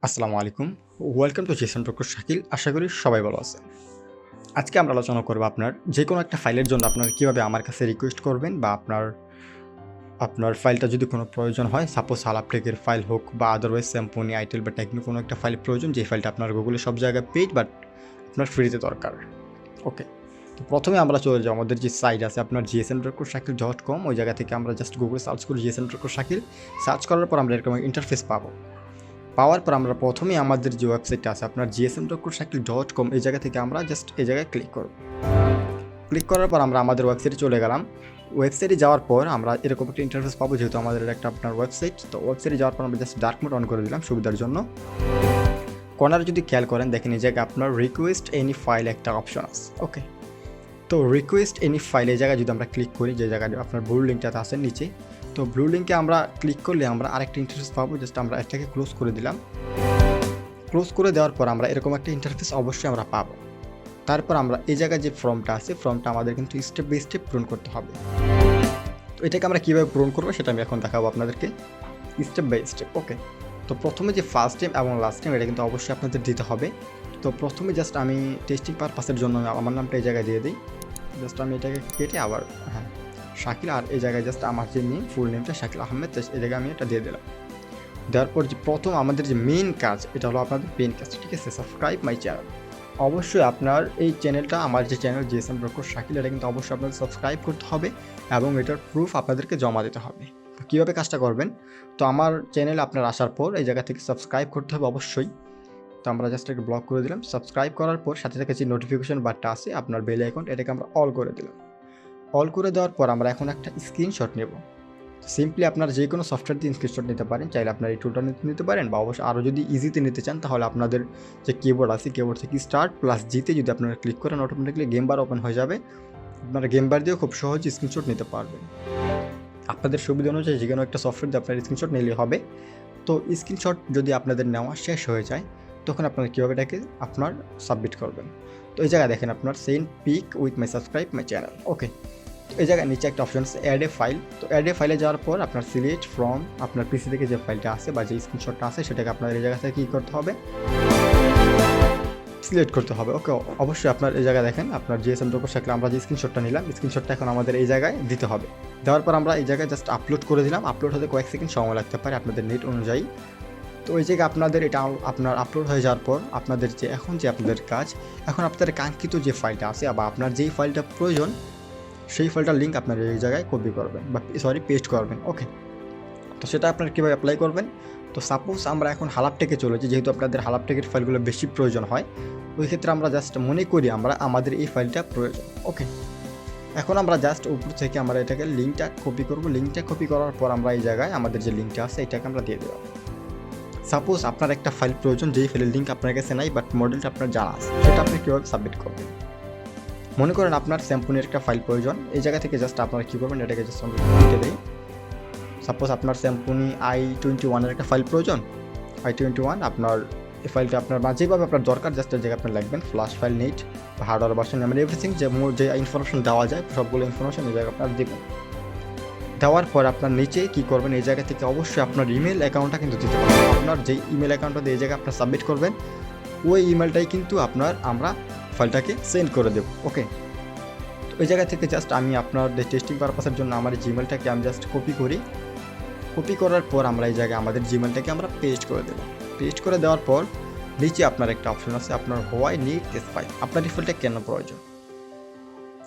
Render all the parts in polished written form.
আসসালামু আলাইকুম। Welcome to Shakil. আশা করি সবাই ভালো আছেন। আজকে আমরা আলোচনা করব আপনার যেকোনো একটা ফাইলের জন্য আপনারা কিভাবে আমার কাছে রিকোয়েস্ট করবেন বা আপনার ফাইলটা যদি কোনো প্রয়োজন হয়, সাপোজ হালাব টেকের ফাইল হোক বা আদারওয়াইজ স্যাম্পনি, আইটেল বা টেকনো কোনো একটা ফাইল প্রয়োজন, যে ফাইলটা আপনার গুগলে সব জায়গায় পেইড বাট আপনার ফ্রিতে দরকার। ওকে, তো প্রথমে আমরা চলে যাই আমাদের যে সাইট আছে আপনার gsm_shakil.com, ওই জায়গা থেকে আমরা জাস্ট গুগলে সার্চ করি gsm_shakil। সার্চ করার পর আমরা এরকম ইন্টারফেস পাওয়ার পর আমরা প্রথমেই আমাদের যে ওয়েবসাইটটা আছে আপনার gsm_shakil.com, এই জায়গা থেকে আমরা জাস্ট এই জায়গায় ক্লিক করব। ক্লিক করার পর আমরা আমাদের ওয়েবসাইটে চলে গেলাম। ওয়েবসাইটে যাওয়ার পর আমরা এরকম একটা ইন্টারফেস পাবো, যেহেতু আমাদের একটা আপনার ওয়েবসাইট। তো ওয়েবসাইটে যাওয়ার পর আমরা জাস্ট ডার্ক মোড অন করে দিলাম সুবিধার জন্য। কর্নারে যদি খেয়াল করেন দেখেন এই জায়গায় আপনার রিকোয়েস্ট এনি ফাইল একটা অপশন আছে। ওকে, তো রিকোয়েস্ট এনি ফাইল এই জায়গায় যদি আমরা ক্লিক করি, যে জায়গায় আপনার ব্লু লিঙ্কটাতে আছে নিচে, তো ব্লু লিঙ্কে আমরা ক্লিক করলে আমরা আরেকটা ইন্টারফেস পাবো। জাস্ট আমরা এটাকে ক্লোজ করে দিলাম। ক্লোজ করে দেওয়ার পর আমরা এরকম একটা ইন্টারফেস অবশ্যই আমরা পাবো। তারপর আমরা এই জায়গায় যে ফর্মটা আছে, ফর্মটা আমাদের কিন্তু স্টেপ বাই স্টেপ পূরণ করতে হবে। তো এটাকে আমরা কীভাবে পূরণ করবো সেটা আমি এখন দেখাবো আপনাদেরকে স্টেপ বাই স্টেপ। ওকে, তো প্রথমে যে ফার্স্ট টাইম এবং লাস্ট টাইম এটা কিন্তু অবশ্যই আপনাদের দিতে হবে। তো প্রথমে জাস্ট আমি টেস্টিং পারপাসের জন্য আমার নামটা এই জায়গায় দিয়ে দিই। জাস্ট আমি এটাকে কেটে আবার শাকিল, আর এই জায়গায় জাস্ট আমার যে নেম ফুল নেমটা শাকিল আহমেদ, এই জায়গায় আমি এটা দিয়ে দিলাম। দেওয়ার পর যে প্রথম আমাদের যে মেন কাজ, এটা হলো আপনাদের মেন কাজ, ঠিক আছে? Subscribe my channel. অবশ্যই আপনার এই চ্যানেলটা, আমার যে চ্যানেল gsm_shakil, এটা কিন্তু অবশ্যই আপনাদের সাবস্ক্রাইব করতে হবে এবং এটার প্রুফ আপনাদেরকে জমা দিতে হবে। তো কীভাবে কাজটা করবেন, তো আমার চ্যানেলে আপনার আসার পর এই জায়গা থেকে সাবস্ক্রাইব করতে হবে অবশ্যই। তো আমরা জাস্ট একটু ব্লক করে দিলাম। সাবস্ক্রাইব করার পর সাথে সাথে যে নোটিফিকেশন বারটা আছে আপনার বেল আইকন, এটাকে আমরা অল করে দিলাম। অল করে দেওয়ার পর আমরা এখন একটা স্ক্রিনশট নেব। সিম্পলি আপনার যে কোনো সফটওয়্যার দিয়ে স্ক্রিনশট নিতে পারেন, চাইলে আপনার এই টুলটা নিতে পারেন, বা অবশ্যই আরও যদি ইজিতে নিতে চান তাহলে আপনাদের যে কিবোর্ড আছে, কিবোর্ড থেকে স্টার্ট প্লাস জিতে যদি আপনারা ক্লিক করেন অটোমেটিকলি গেম বার ওপেন হয়ে যাবে। আপনারা গেম বার দিয়েও খুব সহজে স্ক্রিনশট নিতে পারবেন। আপনাদের সুবিধা অনুযায়ী যে কোনো একটা সফটওয়্যার দিয়ে আপনার স্ক্রিনশট নিলে হবে। তো স্ক্রিনশট যদি আপনাদের নেওয়া শেষ হয়ে যায় তখন আপনারা কীভাবে এটাকে আপনার সাবমিট করবেন। তো এই জায়গায় দেখেন আপনার send pick with my subscribe my channel. Okay, এই জায়গায় নিচে একটা অপশন আছে অ্যাড এ ফাইল। তো অ্যাড এ ফাইলে যাওয়ার পর আপনার সিলেক্ট ফ্রম আপনার পিসি থেকে যে ফাইলটা আছে বা যে স্ক্রিনশটটা আছে সেটাকে আপনার এই জায়গা থেকে কী করতে হবে, সিলেক্ট করতে হবে। ওকে, অবশ্যই আপনার এই জায়গায় দেখেন আপনার gsm_shakil আমরা যে স্ক্রিনশটটা নিলাম, স্ক্রিনশটটা এখন আমাদের এই জায়গায় দিতে হবে। দেওয়ার পর আমরা এই জায়গায় জাস্ট আপলোড করে দিলাম। আপলোড হতে কয়েক সেকেন্ড সময় লাগতে পারে আপনাদের নেট অনুযায়ী। তো ওই জায়গায় আপনাদের এটা আপনার আপলোড হয়ে যাওয়ার পর আপনাদের যে আপনাদের কাজ, এখন আপনাদের কাঙ্ক্ষিত যে ফাইলটা আছে বা আপনার যেই ফাইলটা প্রয়োজন সেই ফাইলটার লিঙ্ক আপনার এই জায়গায় কপি করবেন বা পেস্ট করবেন। ওকে, তো সেটা আপনারা কীভাবে অ্যাপ্লাই করবেন, তো সাপোজ আমরা এখন হালাব টেকে চলেছি, যেহেতু আপনাদের হালাব টেকের ফাইলগুলো বেশি প্রয়োজন হয়, ওই ক্ষেত্রে আমরা জাস্ট মনে করি আমাদের এই ফাইলটা প্রয়োজন। ওকে, এখন আমরা জাস্ট উপর থেকে আমরা এটাকে লিঙ্কটা কপি করব। লিঙ্কটা কপি করার পর আমরা এই জায়গায় আমাদের যে লিঙ্কটা আছে এটাকে আমরা দিয়ে দেবো। সাপোজ আপনার একটা ফাইল প্রয়োজন, যেই ফাইলের লিঙ্ক আপনার কাছে নাই বাট মডেলটা আপনার জানা আছে, সেটা আপনি কীভাবে সাবমিট করবেন। মনে করেন আপনার স্যাম্পনির একটা ফাইল প্রয়োজন, এই জায়গা থেকে জাস্ট আপনারা কী করবেন, এটাকে জাস্ট আমরা লিখে দিই। সাপোজ আপনার স্যাম্পনি i21 একটা ফাইল প্রয়োজন, i21 আপনার এই ফাইলটা আপনার বা যেভাবে আপনার দরকার জাস্ট এই জায়গায় আপনি লিখবেন ফ্ল্যাশ ফাইল নেট বা হার্ডওয়্যার ভার্সন, মানে এভরিথিং যে ইনফরমেশন দেওয়া যায় সবগুলো ইনফরমেশন এই জায়গায় আপনার দেবেন। দেওয়ার পর আপনার নিচে কী করবেন, এই জায়গা থেকে অবশ্যই আপনার ইমেল অ্যাকাউন্টটা কিন্তু দিতে পারবেন। আপনার যেই ইমেল অ্যাকাউন্টটা দিয়ে এই জায়গায় আপনার সাবমিট করবেন, ওই ইমেলটাই কিন্তু আমরা ফাইলটাকে সেন্ড করে দেবো। ওকে, তো ওই জায়গা থেকে জাস্ট আমি আপনার টেস্টিং পারপাসের জন্য আমার জিমেলটাকে আমি জাস্ট কপি করি। কপি করার পর আমরা এই জায়গায় আমাদের জিমেলটাকে আমরা পেস্ট করে দেবো। পেস্ট করে দেওয়ার পর নিচে আপনার একটা অপশন আছে আপনার হোয়াই নিড দিস ফাইল, আপনার এই ফাইলটা কেন প্রয়োজন।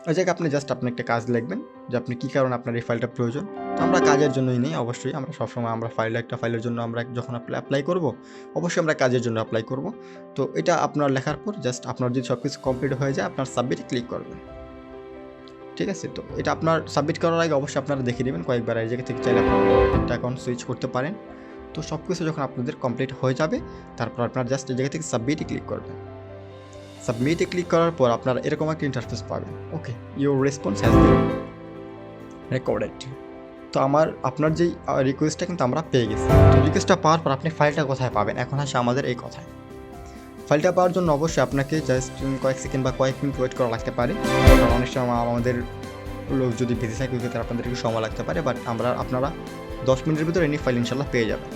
ওই জায়গায় আপনি জাস্ট আপনি একটা কাজ লিখবেন যে আপনি কী কারণে আপনার এই ফাইলটা প্রয়োজন। তো আমরা কাজের জন্যই নেই, অবশ্যই আমরা সবসময় আমরা একটা ফাইলের জন্য আমরা যখন অ্যাপ্লাই করব অবশ্যই আমরা কাজের জন্য অ্যাপ্লাই করব। তো এটা আপনার লেখার পর জাস্ট আপনার যদি সব কিছু কমপ্লিট হয়ে যায় আপনার সাবমিটে ক্লিক করবেন, ঠিক আছে? তো এটা আপনার সাবমিট করার আগে অবশ্যই আপনারা দেখে নেবেন কয়েকবার, এই জায়গা থেকে চাইলে আপনার অ্যাকাউন্ট সুইচ করতে পারেন। তো সব কিছু যখন আপনাদের কমপ্লিট হয়ে যাবে তারপর আপনার জাস্ট এই জায়গা থেকে সাবমিটে ক্লিক করবেন। সাবমিটে ক্লিক করার পর আপনারা এরকম একটা ইন্টারফেস পাবেন। Okay, your response has been recorded. তো আপনার যেই রিকোয়েস্টটা কিন্তু আমরা পেয়ে গেছি। তো রিকোয়েস্টটা পাওয়ার পর আপনি ফাইলটা কোথায় পাবেন, এখন আসে আমাদের এই কথায়। ফাইলটা পাওয়ার জন্য অবশ্যই আপনাকে জাস্ট কয়েক সেকেন্ড বা কয়েক মিনিট ওয়েট করা লাগতে পারে, কারণ অনেক সময় আমাদের লোক যদি বিজি থাকে ক্ষেত্রে আপনাদের একটু সময় লাগতে পারে, বাট আপনারা 10 মিনিটের ভিতরে এনি ফাইল ইনশাল্লাহ পেয়ে যাবেন।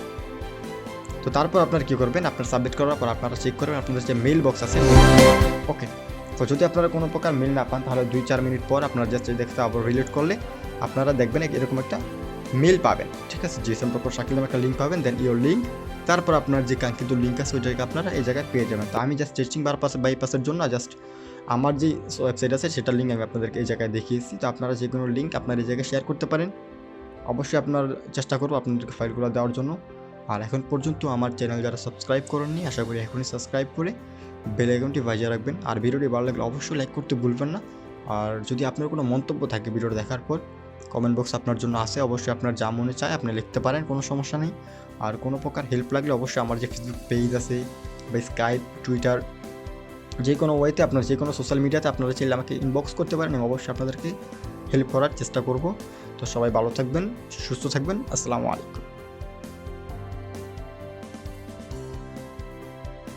তো তারপর আপনারা কী করবেন, আপনার সাবমিট করার পর আপনারা চেক করবেন আপনাদের যে মেইল বক্স আছে। ওকে, তো যদি আপনারা কোনো প্রকার মেল না পান তাহলে 2-4 মিনিট পর আপনারা জাস্ট দেখতে আবার রিলেট করলে আপনারা দেখবেন এরকম একটা মেল পাবেন, ঠিক আছে। জিএসএম প্রকল্প শাকিল নামে একটা লিঙ্ক পাবেন, দেন ইওর লিঙ্ক, তারপর আপনার যে কাঙ্ক্ষিত লিঙ্ক আছে ওই জায়গায় আপনারা এই জায়গায় পেয়ে যাবেন। তো আমি জাস্ট টেস্টিং বাইপাসের জন্য জাস্ট আমার যে ওয়েবসাইট আছে সেটার লিঙ্ক আমি আপনাদেরকে এই জায়গায় দেখিয়েছি। তো আপনারা যে কোনো লিঙ্ক আপনার এই জায়গায় শেয়ার করতে পারেন, অবশ্যই আপনার চেষ্টা করবো আপনাদেরকে ফাইলগুলো দেওয়ার জন্য। আর এখন পর্যন্ত আমার চ্যানেল যারা সাবস্ক্রাইব করেননি, আশা করি এখনই সাবস্ক্রাইব করে বেল আইকনটি বাজিয়ে রাখবেন। আর ভিডিওটি ভালো লাগলে অবশ্যই লাইক করতে ভুলবেন না। আর যদি আপনার কোনো মন্তব্য থাকে ভিডিওটা দেখার পর, কমেন্ট বক্স আপনার জন্য আছে, অবশ্যই আপনার যা মনে চায় আপনি লিখতে পারেন, কোনো সমস্যা নেই। আর কোনো প্রকার হেল্প লাগলে অবশ্যই আমার যে ফেসবুক পেজ আছে বা স্কাইপ, টুইটার, যে কোনো ওয়েতে আপনার যে কোনো সোশ্যাল মিডিয়াতে আপনারা চাইলে আমাকে ইনবক্স করতে পারেন, আমি অবশ্যই আপনাদেরকে হেল্প করার চেষ্টা করব। তো সবাই ভালো থাকবেন, সুস্থ থাকবেন, আসসালামু আলাইকুম।